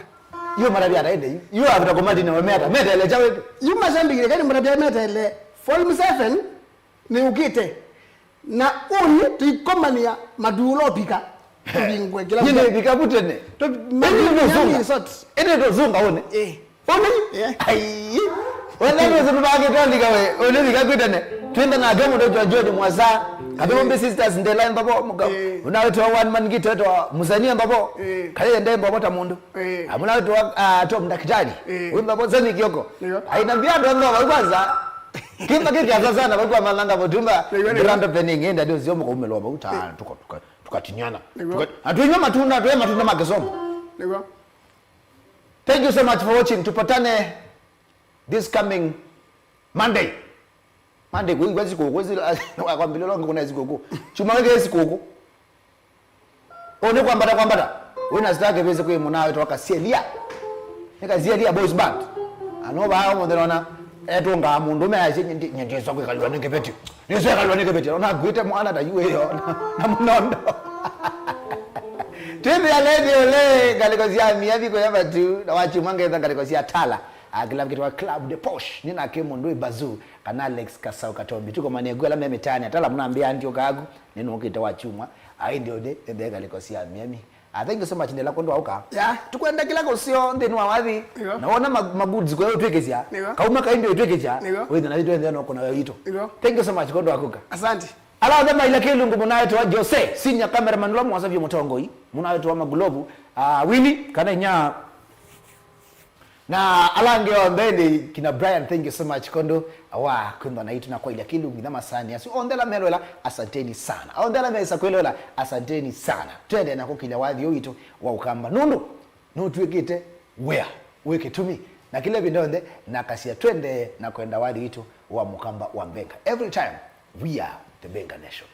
Speaker 1: yo mara bya raide yo abita ko madina wa meta ile jawe
Speaker 2: yo mazambiki kani mara bya meta ile volume 7 ni ukite na uni tuikomania madulo pika bingwe kila
Speaker 1: yine bika butene
Speaker 2: to mani sort
Speaker 1: ene to zunga one one ai wala ndo zibage tandika we one bika butene twenda na gamu ndo George Mwaza kabombe sisters ndela mbabo unaitwa one man gito to muzania mbabo kale ndembo mbabo mundu amunaitwa to mdakitari mbabo zani kioko aina biando ndo kwanza kimba kiki azazana bakwa malanga botumba grand opening enda ndio ziomo kwa umelo ba uta tukatinyana atunywa matunda tuwe matunda magesomo. Thank you so much for watching. Tupatane this coming Monday kwa zikoko kwambilo lonke kuna zikoko chuma weke zikoko one kwambata wena zitake beze kwe munawe to wakasielia nekazielia boys band anoba hao mondona eto nga mundu me aje nyenjeso kwe kalwa nekepeti nise kalwa nekepeti ona gwite mwana da yuwe yo na munondo twende ya lady ole galikosia miabi ko yaba tu na wachuma ngeza galikosia tala akilabu kitwa Club de Posh nina ke mundu ibazu kana Alex Kasau Katombi tuko manegwela meme tani atala mnaambia ndio kagu neno ukita wachumwa ai ndio de ndega likosia mimi thank you so much ndela kondo auka tukwenda kila kosio ndeni wawathi naona magoods kwa hiyo twekezia kauma kaindi twekezia wewe na ndio ndio kuna yito thank you so much kondo akuka
Speaker 2: asante
Speaker 1: ala dama ile kilungu munayo to Jose senior cameraman lo mwaza vyo motongo hii munayo to maglobu Winnie kana nya na alange wa mbele kina Brian thank you so much kondo awa kondo na itu na kwa ile kilungu na masani asi ondela melola asanteni sana ondela mesa kwelola asanteni sana twende na kokila wadhi yoito wa ukamba nundu nutwekite weke tumi na kile bindonde na kasia twende na kwenda wadhi itu wa mukamba wa Mbenga every time we are the Benga Nation.